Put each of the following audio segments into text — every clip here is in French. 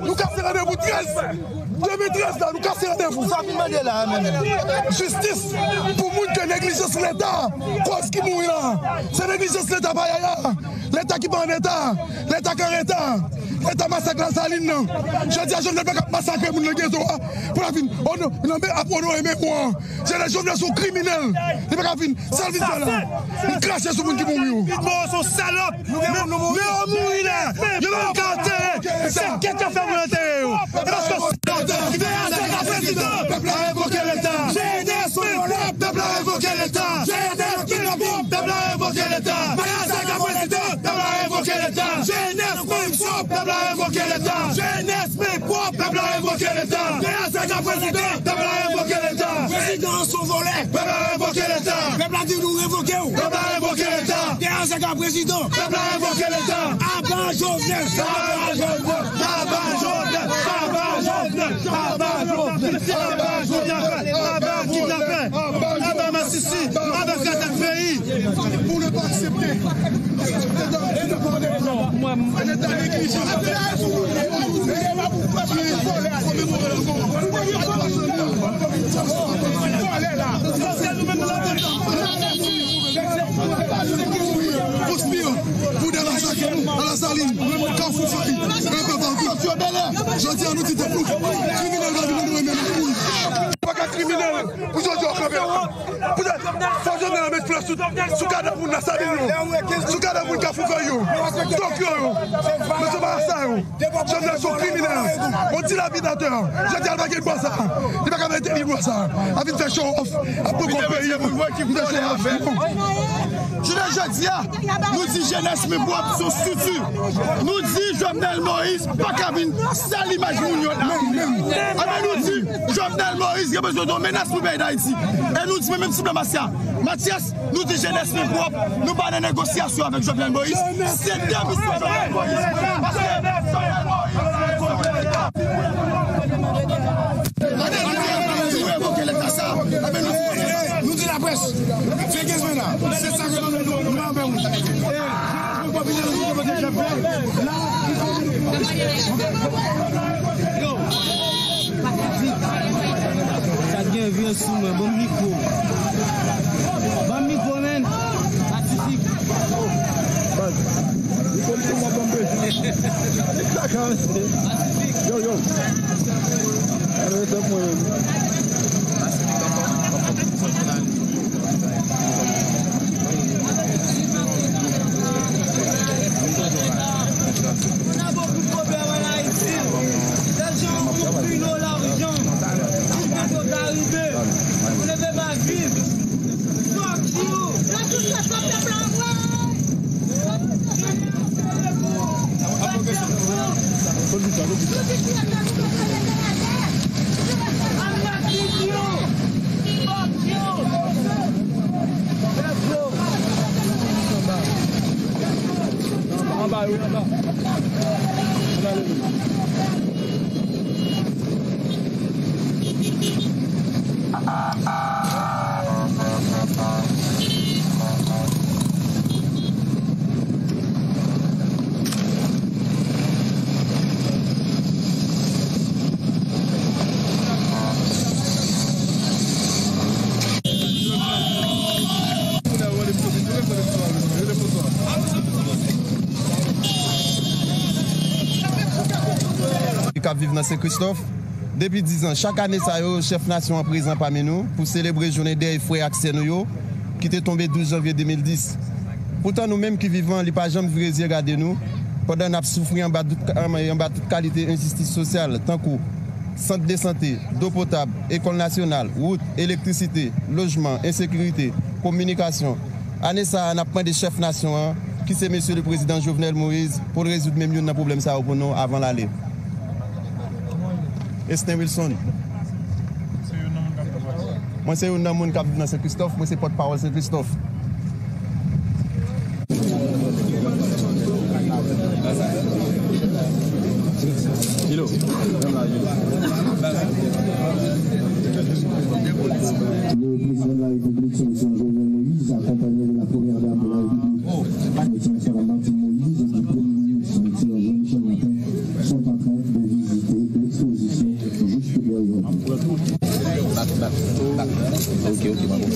Nous cassons rendez-vous 2013 là, nous cassons rendez-vous. Justice pour nous que négligence l'État, cause qui mourit là. C'est négligence l'État, l'État qui pas en état, l'État qui en état. L'État massacre la saline. Je dis à je ne vais pas massacrer mon ghetto pour la fin. On a aimé moi. C'est les jeunes sont criminels. Ils ne peuvent pas venir. Salvin là. Ils crachent sur les gens qui mourent. Ils sont salopes. Mais on mourit là. Ils vont enterrer. C'est qui a fait mon enterrer. Parce que le président, le peuple a invoqué l'État. Le peuple a invoqué l'État. Le peuple a invoqué l'État. Le peuple a invoqué l'État. Le peuple a invoqué l'État. Jeunesse, mais quoi? Le peuple a invoqué l'État. Le peuple a invoqué l'État. Président sont volés. Le peuple a invoqué l'État. Le peuple a dit nous révoquer. Le peuple a invoqué l'État. Président. Le peuple a invoqué l'État. Abba Jovenel. Abba Jovenel. Abba Jovenel. Abba Jovenel. Abba Jovenel. Abba Jovenel. Abba kidnappé. Abba Massissi. Abba Katak Pays. Pour ne pas accepter. Un état négligent. Pour des massacres à la saline, quand vous faites, je dis à nous, tu te prouves. Criminel va nous remettre. Pas qu'un criminel, aujourd'hui, on crève. Faut que je me mette place sous cadre pour la saline. Sous cadre pour le café. Donc, monsieur Marassaï, je suis criminel. On dit l'habitateur. Je dis à la baguette, ça. Il va quand même être ça. Avec des show off. Après qu'on paye, je dis, nous dit jeunesse, mais pour son statut. Nous dit Jovenel Moïse, pas Kavin, ça l'image nous dit Jovenel Moïse, il a besoin de menace pour le pays d'Haïti. Et nous dit même si Mathias, nous dit jeunesse, mais propre, nous pas de négociation avec Jovenel Moïse. C'est bien, monsieur Jovenel Moïse. Parce que Jovenel Moïse, nous dit la presse, c'est 15 minutes, c'est ça que nous avons. Ça devient vieux sous moi, bon micro. Bon micro, man. Pacifique. Yo, yo. On a beaucoup de problèmes en Haïti. Les gens ont pris l'argent. Ils sont arrivés. Vous ne devez pas vivre. Fuck you. En bas, oui, en bas. Qui vivent dans Saint-Christophe. Depuis 10 ans, chaque année, ça le chef nation est présent parmi nous pour célébrer la journée des frères accès nous, qui est tombé 12 janvier 2010. Pourtant, nous-mêmes qui vivons, les pas jamais vu regarder nous, pendant nous souffrir en bas de toute qualité d'injustice sociale, tant que centre de santé, d'eau potable, école nationale, route, électricité, logement, insécurité, communication. Année ça, on a pris des chefs nation qui c'est monsieur le président Jovenel Moïse pour résoudre même un problème ça pour nous avant l'aller. Estin Wilson. Moi, c'est un homme qui vit dans Saint-Christophe. Moi, c'est porte-parole Saint-Christophe. Le président de la République, son Jovenel Moïse, accompagné de la première dame de la République, Martine Moïse, et du premier ministre, Jean-Michel Martin, sont en train de visiter l'exposition juste derrière nous. Ok, bravo.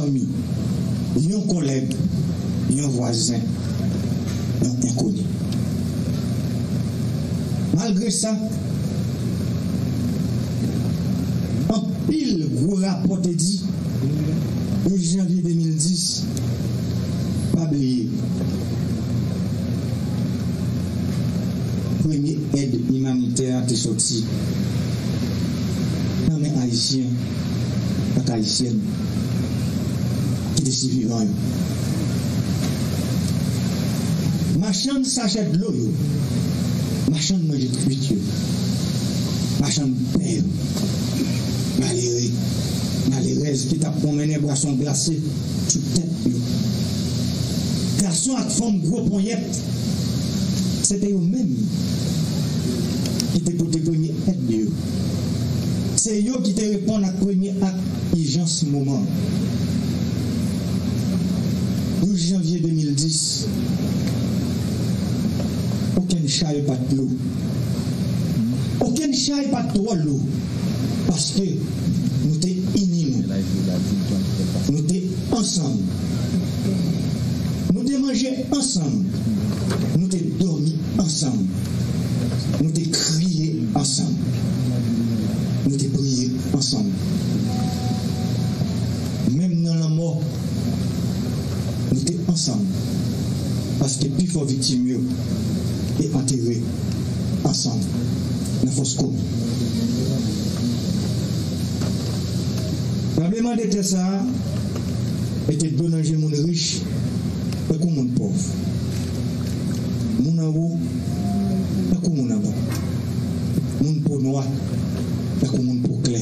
Amis, un collègue, un voisin, un inconnu. Malgré ça, en pile gros rapport dit, le janvier 2010, pas oublier. Première aide humanitaire est sortie. Non mais haïtien, pas haïtienne. Qui est vivant. Ma chambre s'achète de l'eau. Ma chambre mange de cuiture. Ma chambre perd. Malheureuse qui t'a promené boisson glacée sous tête. Garçon avec femme gros poignette. C'était eux-mêmes qui étaient pour te première aide de eux. C'est eux qui te répondent à la première acte urgence moment. 12 janvier 2010, aucun chat n'est pas de l'eau. Aucun chat n'est pas trop l'eau. Parce que nous sommes unis. Nous sommes ensemble. Nous sommes mangé ensemble. Nous sommes dormi ensemble. Nous sommes crié ensemble. Nous sommes prié ensemble. Même dans la mort, ensemble. Parce que plus fort victime et enterré ensemble. Dans la force commune. Probablement d'être ça, était donné à mon riche et comme mon pauvre. Mon en haut, et comme mon en bas. Mon peau noire, et comme mon peau claire.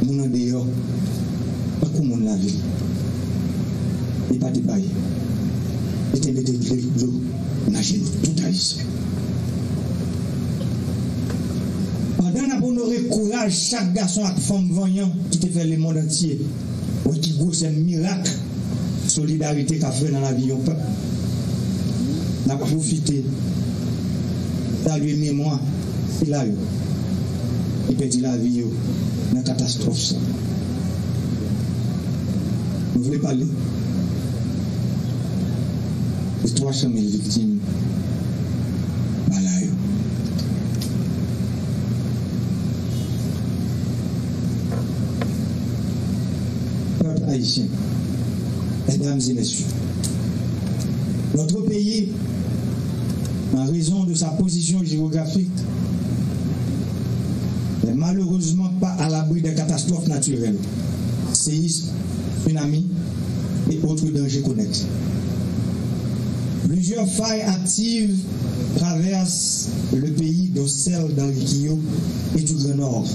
Mon en dehors, et comme mon la vie. Et pas de bail. Et te mettre de l'eau, nager tout à l'issue. Pendant qu'on aurait courage, chaque garçon et femme voyant qui te fait le monde entier, ou qui goûte un miracle, solidarité qu'a fait dans la vie, on peut. On a profité, saluer mémoire, il a eu. Il perdit la vie dans la catastrophe. Vous voulez parler? Les 300 000 victimes. Voilà. Peuple haïtien, mesdames et messieurs, notre pays, en raison de sa position géographique, n'est malheureusement pas à l'abri des catastrophes naturelles, séismes, tsunamis et autres dangers connexes. Plusieurs failles actives traversent le pays, dont celle d'Henriquillo et du Grand Nord.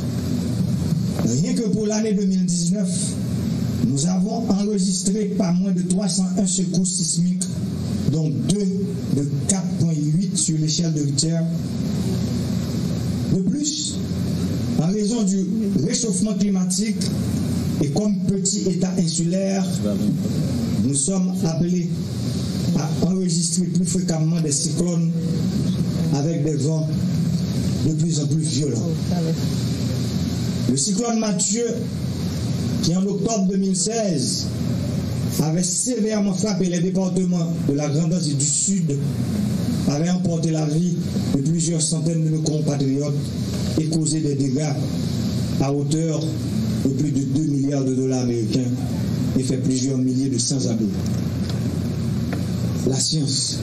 Rien que pour l'année 2019, nous avons enregistré pas moins de 301 secours sismiques, dont 2 de 4,8 sur l'échelle de Richter. De plus, en raison du réchauffement climatique et comme petit État insulaire, nous sommes appelés à enregistrer plus fréquemment des cyclones avec des vents de plus en plus violents. Le cyclone Mathieu, qui en octobre 2016 avait sévèrement frappé les départements de la Grande-Est et du Sud, avait emporté la vie de plusieurs centaines de nos compatriotes et causé des dégâts à hauteur de plus de 2 milliards de dollars américains et fait plusieurs milliers de sans-abri. La science,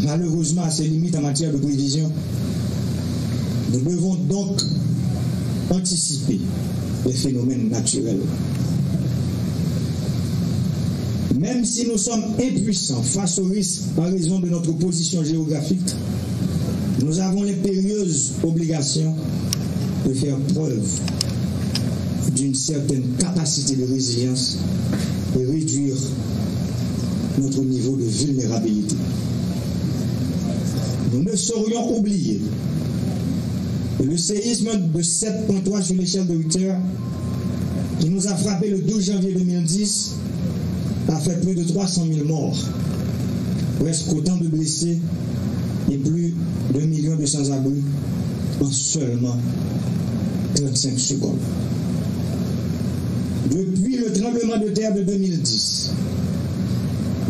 malheureusement, a ses limites en matière de prévision. Nous devons donc anticiper les phénomènes naturels. Même si nous sommes impuissants face aux risques en raison de notre position géographique, nous avons l'impérieuse obligation de faire preuve d'une certaine capacité de résilience et réduire notre niveau de vulnérabilité. Nous ne saurions oublier que le séisme de 7,3 sur l'échelle de Richter, qui nous a frappé le 12 janvier 2010, a fait plus de 300 000 morts, presque autant de blessés et plus de 1 million de sans-abri en seulement 35 secondes. Depuis le tremblement de terre de 2010,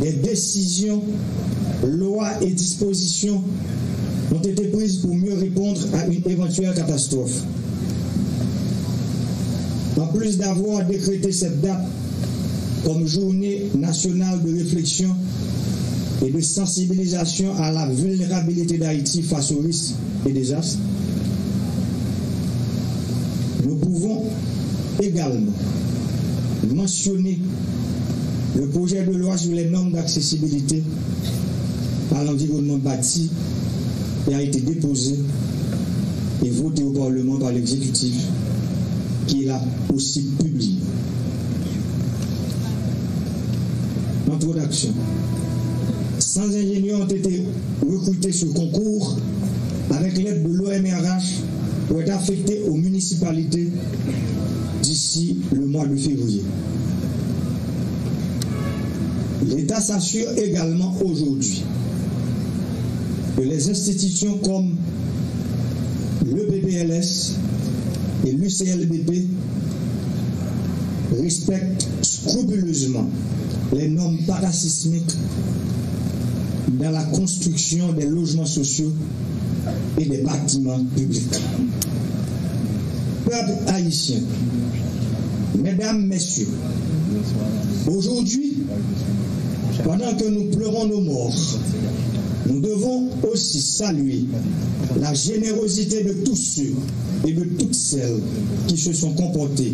des décisions, lois et dispositions ont été prises pour mieux répondre à une éventuelle catastrophe. En plus d'avoir décrété cette date comme journée nationale de réflexion et de sensibilisation à la vulnérabilité d'Haïti face aux risques et désastres, nous pouvons également mentionner le projet de loi sur les normes d'accessibilité à l'environnement bâti qui a été déposé et voté au Parlement par l'exécutif qui l'a aussi publié. Introduction. 100 ingénieurs ont été recrutés sur concours avec l'aide de l'OMRH pour être affectés aux municipalités d'ici le mois de février. L'État s'assure également aujourd'hui que les institutions comme le BPLS et l'UCLBP respectent scrupuleusement les normes parasismiques dans la construction des logements sociaux et des bâtiments publics. Peuple haïtien, mesdames, messieurs, aujourd'hui, Pendant que nous pleurons nos morts, nous devons aussi saluer la générosité de tous ceux et de toutes celles qui se sont comportés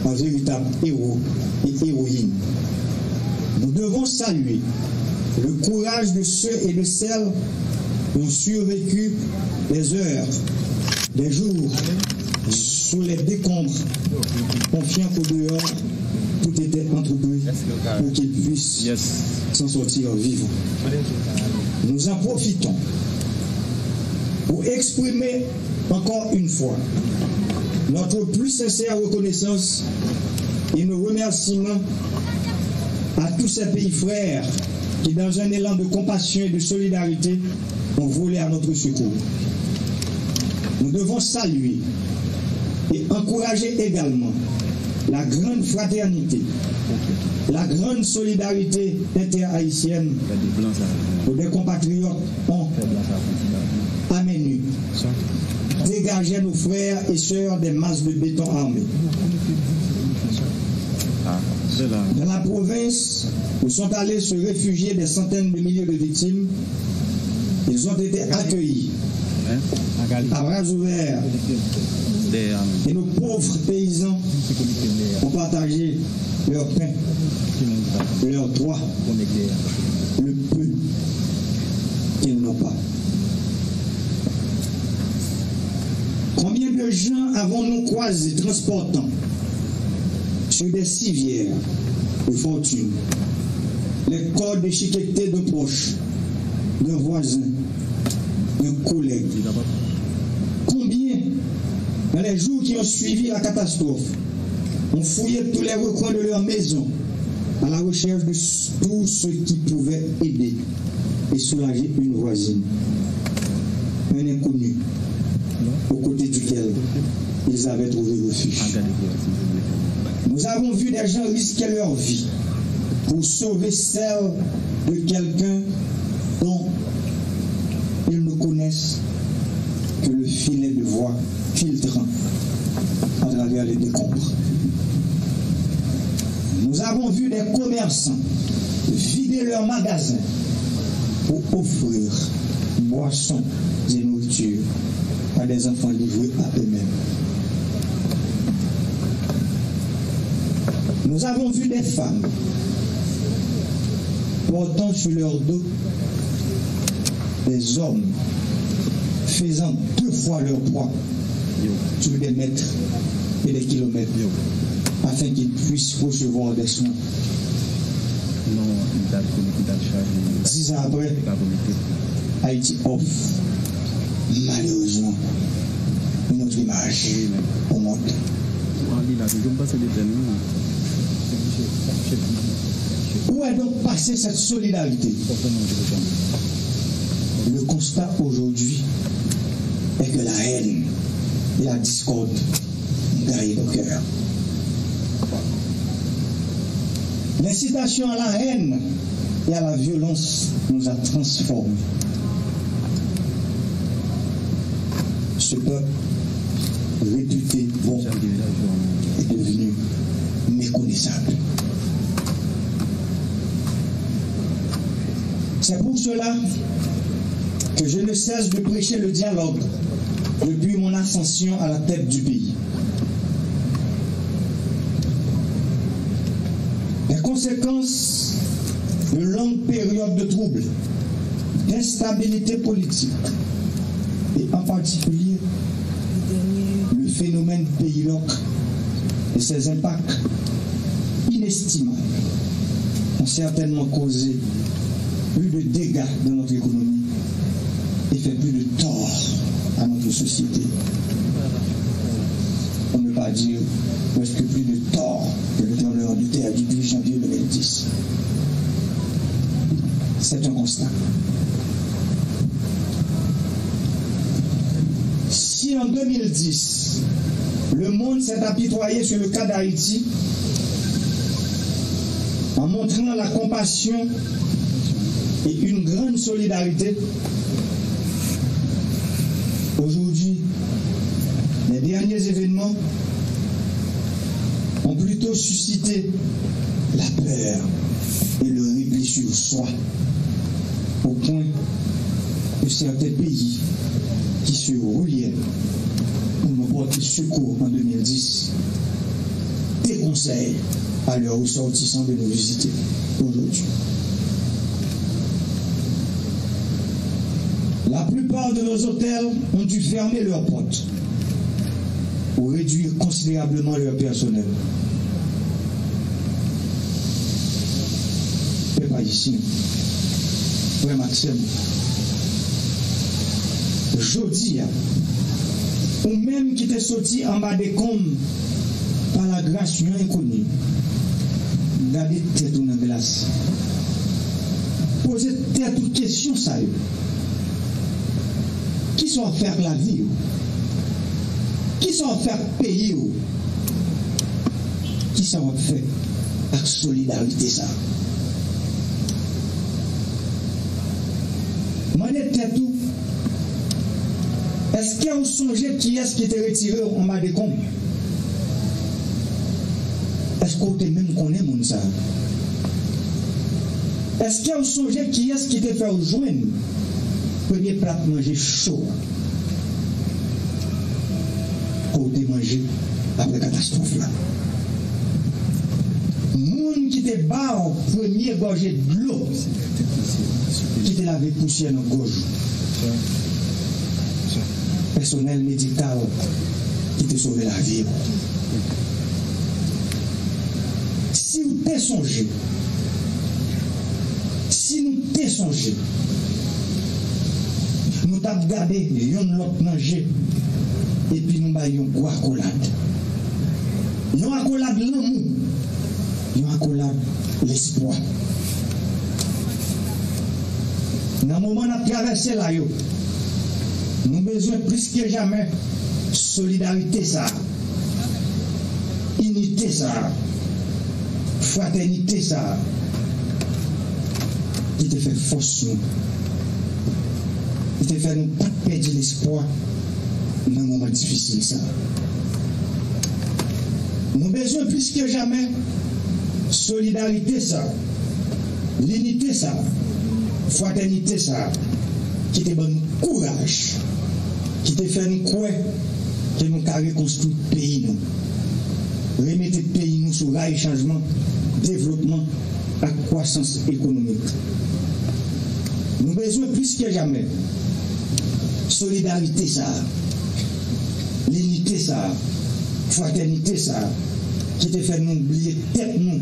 en véritables héros et héroïnes. Nous devons saluer le courage de ceux et de celles qui ont survécu des heures, des jours, sous les décombres, confiant qu'au dehors, tout était entrepris pour qu'ils puissent s'en sortir vivants. Nous en profitons pour exprimer encore une fois notre plus sincère reconnaissance et nos remerciements à tous ces pays frères qui, dans un élan de compassion et de solidarité, ont volé à notre secours. Nous devons saluer et encourager également la grande fraternité, la grande solidarité interhaïtienne que des compatriotes ont amené, dégager nos frères et sœurs des masses de béton armés. Dans la province où sont allés se réfugier des centaines de milliers de victimes, ils ont été accueillis à bras ouverts. Et nos pauvres paysans ont partagé leur pain, leur droit, le peu qu'ils n'ont pas. Combien de gens avons-nous croisés transportant sur des civières de fortune les corps déchiquetés de proches, de voisins, de collègues? Combien, dans les jours qui ont suivi la catastrophe, ont fouillé tous les recoins de leur maison à la recherche de tout ce qui pouvait aider et soulager une voisine, un inconnu, aux côtés duquel ils avaient trouvé refuge. Nous avons vu des gens risquer leur vie pour sauver celle de quelqu'un dont ils ne connaissent que le filet de voix filtrant à travers les décombres. Nous avons vu des commerçants vider leurs magasins pour offrir boissons et nourriture à des enfants livrés à eux-mêmes. Nous avons vu des femmes portant sur leur dos des hommes faisant 2 fois leur poids sur des mètres et des kilomètres afin qu'ils puissent recevoir des soins. 10 ans après, Haïti offre malheureusement une autre image au monde. Où est donc passée cette solidarité? Le constat aujourd'hui est que la haine et la discorde ont gaillé nos cœurs. L'incitation à la haine et à la violence nous a transformés. Ce peuple réputé bon est devenu méconnaissable. C'est pour cela que je ne cesse de prêcher le dialogue depuis mon ascension à la tête du pays. Les conséquences de longues périodes de troubles, d'instabilité politique, et en particulier le phénomène Pays-Loc et ses impacts inestimables ont certainement causé plus de dégâts dans notre économie et fait plus de tort à notre société. On ne peut pas dire presque plus de tort que le gouverneur du Terre du 12 janvier 2010. C'est un constat. Si en 2010, le monde s'est apitoyé sur le cas d'Haïti en montrant la compassion et une grande solidarité, aujourd'hui, les derniers événements ont plutôt suscité la peur et le repli sur soi, au point que certains pays qui se reliaient pour nous porter secours en 2010 déconseillent à leurs ressortissants de nous visiter aujourd'hui. La plupart de nos hôtels ont dû fermer leurs portes ou réduire considérablement leur personnel. Pas ici, frère Maxime, jeudi, ou même qui t'est sorti en bas des combes par la grâce inconnue, gardez tête dans la glace, posez tête toute question sérieuse. Qui sont faire la vie? Qui sont faire payer? Qui sont fait avec solidarité ça? Tout. Est-ce qu'il y a un songe qui est-ce qui était retiré en bas des comptes? Est-ce qu'on te même connaît mon ça? Est-ce qu'il y a un songe qui est-ce qui te fait rejoindre premier plat manger chaud pour te manger après la catastrophe là? Moun qui te bat en premier gorgée de l'eau qui te lavé poussière dans la gorge. Personnel médical qui te sauvé la vie. Si vous t'es songé, si nous t'es songé, nous t'avons gardé l'autre manger et puis nous avons une accolade. Nous accolade l'amour, nous accolade l'espoir. Dans le moment où nous traversons là, nous avons besoin plus que jamais solidarité ça, unité ça, fraternité ça, qui te fait force nous, qui te fait nous pas perdre l'espoir dans un moment difficile ça. Nous avons besoin plus que jamais solidarité ça, l'unité ça, fraternité ça, qui te donne courage, qui te fait nous croire que nous avons reconstruit le pays nous, remettre le pays nous sur rail changement, développement, à croissance économique. Nous avons besoin plus que jamais solidarité ça, l'unité ça, fraternité ça, qui te fait nous oublier tête nous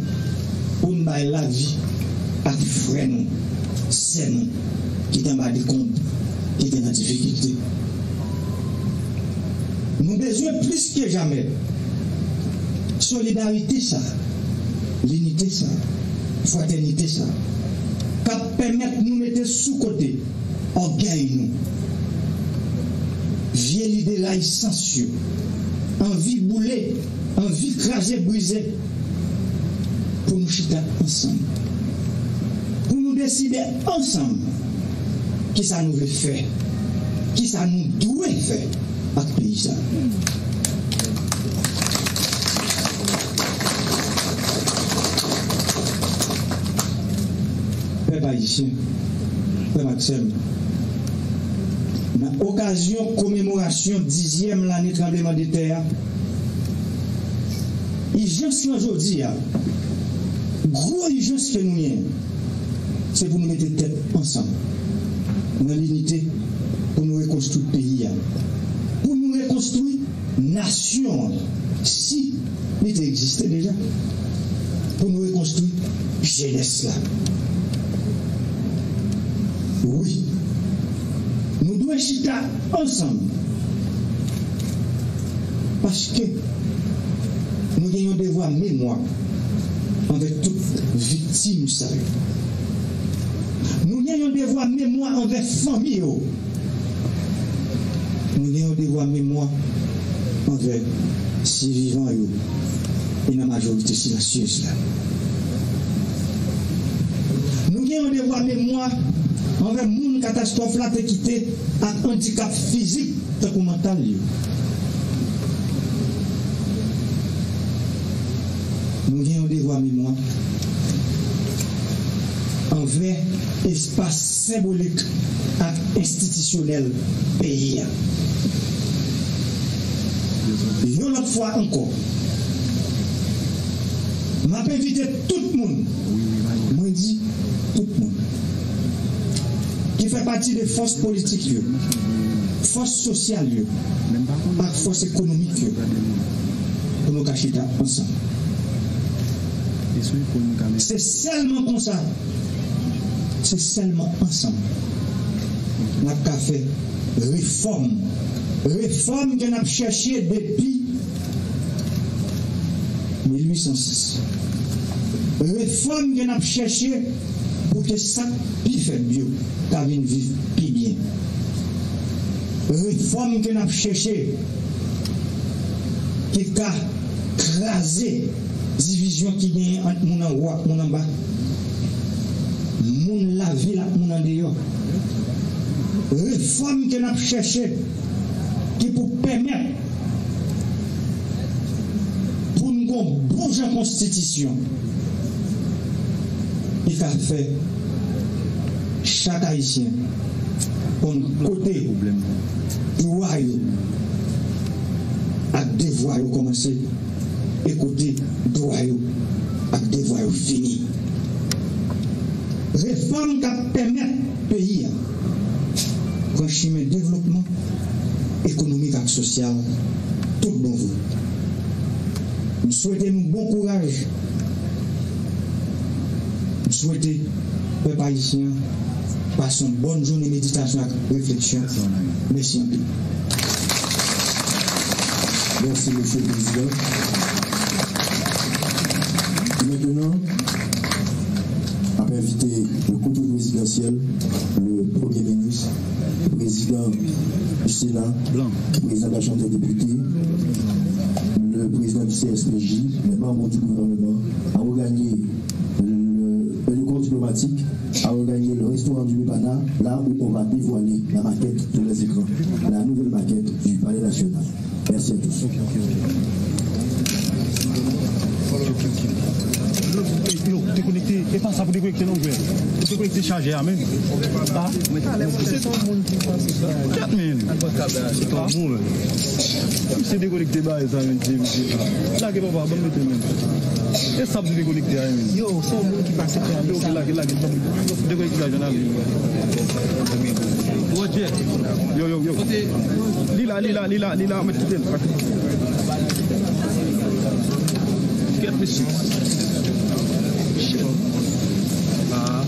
pour nous bailler la vie à frère nous, c'est nous qui t'en bas des comptes, qui t'en dans difficulté. Nous avons besoin plus que jamais solidarité ça, l'unité ça, fraternité ça, qui permettre de nous mettre sous côté, orgueil nous, vieille idée là sensueux, envie bouler, envie craser, briser, pour nous chiter ensemble, pour nous décider ensemble qui ça nous veut faire, qui ça nous doit faire avec le pays. Père Haïtien, Père Maxime, dans l'occasion commémoration 10e l'année tremblement de terre, l'urgence aujourd'hui, gros urgence que nous avons, c'est pour nous mettre tête ensemble, dans l'unité, pour nous reconstruire le pays, pour nous reconstruire la nation, si il existait déjà, pour nous reconstruire la jeunesse là. Oui, nous devons chiter ensemble, parce que nous avons des devoir mémoire envers toutes victimes. Nous avons des devoir mémoire envers famille. Nous avons des devoir mémoire envers ces vivants et la majorité silencieuse. Nous avons des devoir mémoire envers les gens catastrophe là qui quitté à handicap physique et mental. Nous avons des devoirs mémoire envers espace symbolique et institutionnel pays. Une autre fois encore, je vais inviter tout le monde, moi dis tout le monde, qui fait partie des forces politiques, forces sociales, et forces économiques, pour nous cacher ensemble. C'est seulement comme ça. C'est seulement ensemble. Nous avons fait réforme. Réforme que nous avons cherché depuis 1806. Réforme que nous avons cherché pour que ça puisse faire mieux, car nous vivre plus bien. Réforme que nous avons cherché qui a crasé division qui gagne entre mon en haut mon en bas mon la ville mon en dehors réforme que nous avons cherché qui pour permettre pour nous bouger en constitution il a fait chaque haïtien pour côté droit à devoir commencer écouter droit à devoir fini. Réforme qui permet au pays un chemin de développement économique et social tout bon vous. Nous souhaitons nous bon courage. Nous souhaitons peuple haïtien passer une bonne journée de méditation et réflexion. Merci. Merci, Monsieur le Président. Maintenant, on va inviter le couple présidentiel, le Premier ministre, le président du Sénat, le président de la Chambre des députés, le président du CSPJ, les membres du gouvernement, à regagner le corps diplomatique, à regagner le restaurant du Mébana, là où on va dévoiler la maquette sur les écrans, la nouvelle maquette du Palais national. Merci à tous. T'es connecté, et pas ça pour déconnecter non plus. T'es connecté chargé à même. Ah, c'est tout le monde qui passe ça. 4000. C'est pas bon. C'est déconnecté bas, ça même. Là, que papa, bonne météo même. Et ça vous déconnecter à même. Yo, c'est le monde qui passe ça. Ok, là, déconnecté la journée. Yo. Lila, mettre tout le temps. Get me six. Ah,